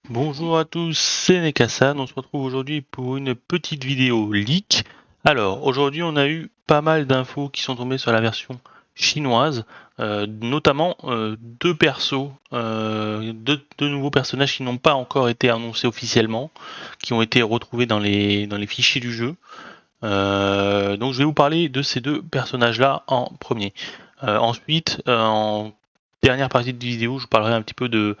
Bonjour à tous, c'est Nekasan. On se retrouve aujourd'hui pour une petite vidéo leak. Alors, aujourd'hui, on a eu pas mal d'infos qui sont tombées sur la version chinoise, notamment deux persos, deux nouveaux personnages qui n'ont pas encore été annoncés officiellement, qui ont été retrouvés dans les fichiers du jeu. Donc, je vais vous parler de ces deux personnages-là en premier. Ensuite, en dernière partie de vidéo, je vous parlerai un petit peu de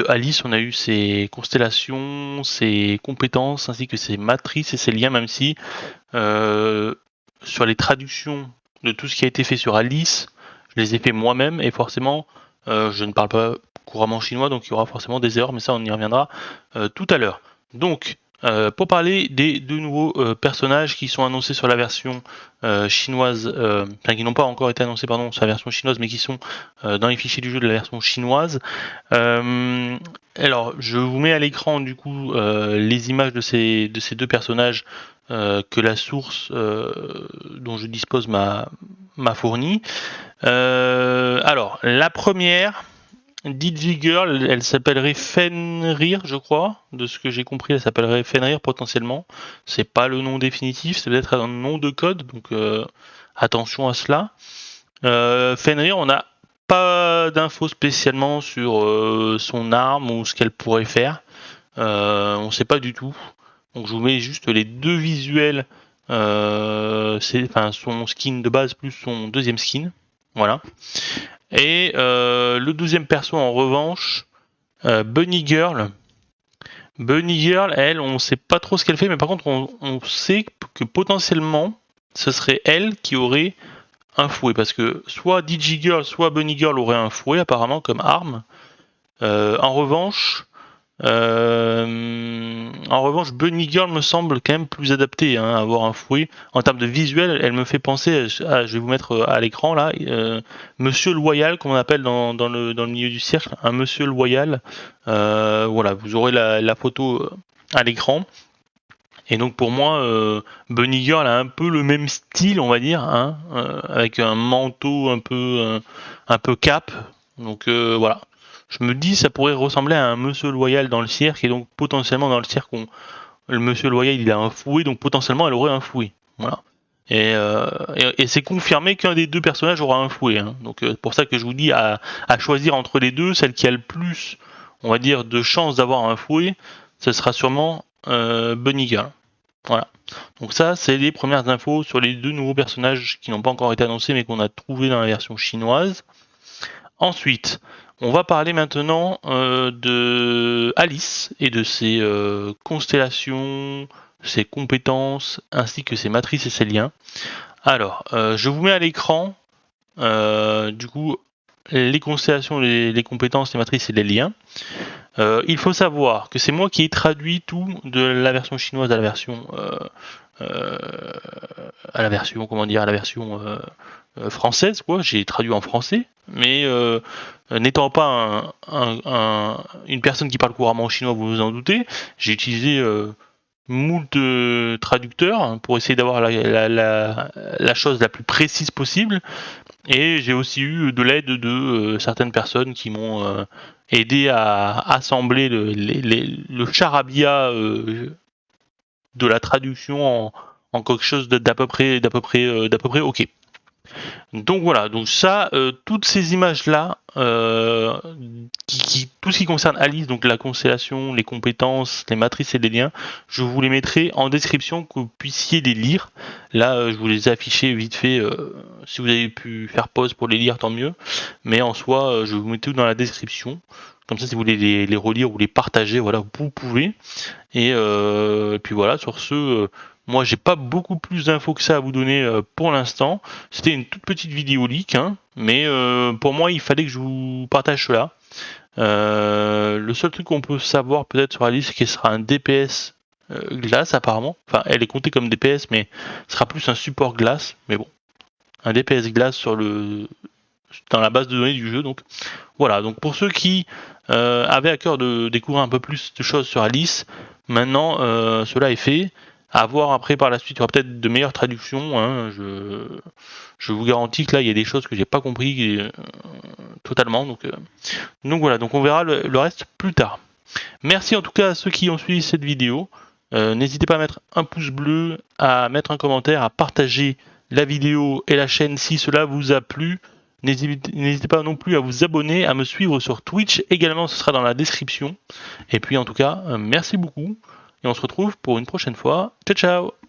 Alice. On a eu ses constellations, ses compétences, ainsi que ses matrices et ses liens, même si sur les traductions de tout ce qui a été fait sur Alice, je les ai fait moi-même, et forcément, je ne parle pas couramment chinois, donc il y aura forcément des erreurs, mais ça, on y reviendra tout à l'heure. Donc, pour parler des deux nouveaux personnages qui sont annoncés sur la version chinoise, enfin qui n'ont pas encore été annoncés pardon sur la version chinoise, mais qui sont dans les fichiers du jeu de la version chinoise. Alors, je vous mets à l'écran du coup les images de ces deux personnages que la source dont je dispose m'a fourni. Alors, la première, Digigirl, elle s'appellerait Fenrir, je crois. De ce que j'ai compris, elle s'appellerait Fenrir potentiellement. C'est pas le nom définitif, c'est peut-être un nom de code, donc attention à cela. Fenrir, on n'a pas d'infos spécialement sur son arme ou ce qu'elle pourrait faire. On ne sait pas du tout. Donc je vous mets juste les deux visuels. Enfin, son skin de base plus son deuxième skin. Voilà. Et le deuxième perso en revanche, Bunny Girl. Bunny Girl, elle, on sait pas trop ce qu'elle fait, mais par contre, on sait que potentiellement, ce serait elle qui aurait un fouet, parce que soit Digigirl, soit Bunny Girl auraient un fouet apparemment comme arme. En revanche, Bunny Girl me semble quand même plus adaptée à avoir un fouet. En termes de visuel, elle me fait penser à, je vais vous mettre à l'écran là, Monsieur Loyal, qu'on appelle dans le milieu du cercle, un Monsieur Loyal. Voilà, vous aurez la photo à l'écran. Et donc pour moi, Bunny Girl a un peu le même style, on va dire, hein, avec un manteau un peu cap. Donc voilà. Je me dis ça pourrait ressembler à un Monsieur Loyal dans le cirque, et donc potentiellement dans le cirque, le Monsieur Loyal il a un fouet, donc potentiellement elle aurait un fouet. Voilà. Et c'est confirmé qu'un des deux personnages aura un fouet. Hein. Donc pour ça que je vous dis à choisir entre les deux, celle qui a le plus, on va dire, de chances d'avoir un fouet, ce sera sûrement Bunny Girl. Voilà. Donc ça, c'est les premières infos sur les deux nouveaux personnages qui n'ont pas encore été annoncés, mais qu'on a trouvé dans la version chinoise. Ensuite, on va parler maintenant de Alice et de ses constellations, ses compétences, ainsi que ses matrices et ses liens. Alors, je vous mets à l'écran, du coup, les constellations, les compétences, les matrices et les liens. Il faut savoir que c'est moi qui ai traduit tout de la version chinoise à la version comment dire, à la version française, quoi. J'ai traduit en français, mais n'étant pas une personne qui parle couramment chinois, vous vous en doutez, j'ai utilisé moult traducteurs pour essayer d'avoir la chose la plus précise possible. Et j'ai aussi eu de l'aide de certaines personnes qui m'ont aidé à assembler le charabia de la traduction en quelque chose d'à peu près ok. Donc voilà, donc ça, toutes ces images-là, tout ce qui concerne Alice, donc la constellation, les compétences, les matrices et les liens, je vous les mettrai en description que vous puissiez les lire. Là, je vous les ai affichés vite fait, si vous avez pu faire pause pour les lire, tant mieux. Mais en soi, je vous mets tout dans la description. Comme ça, si vous voulez les relire ou les partager, voilà, vous pouvez. Et puis voilà, sur ce, moi j'ai pas beaucoup plus d'infos que ça à vous donner pour l'instant. C'était une toute petite vidéo leak, hein, mais pour moi il fallait que je vous partage cela. Le seul truc qu'on peut savoir peut-être sur Alice, c'est qu'elle sera un DPS glace apparemment. Enfin, elle est comptée comme DPS, mais ce sera plus un support glace. Mais bon, un DPS glace dans la base de données du jeu. Donc voilà. Donc pour ceux qui avaient à cœur de découvrir un peu plus de choses sur Alice, maintenant cela est fait. À voir après par la suite, il y aura peut-être de meilleures traductions. Hein, je vous garantis que là, il y a des choses que j'ai pas compris totalement. Donc voilà, donc on verra le reste plus tard. Merci en tout cas à ceux qui ont suivi cette vidéo. N'hésitez pas à mettre un pouce bleu, à mettre un commentaire, à partager la vidéo et la chaîne si cela vous a plu. N'hésitez pas non plus à vous abonner, à me suivre sur Twitch également, ce sera dans la description. Et puis en tout cas, merci beaucoup et on se retrouve pour une prochaine fois. Ciao ciao.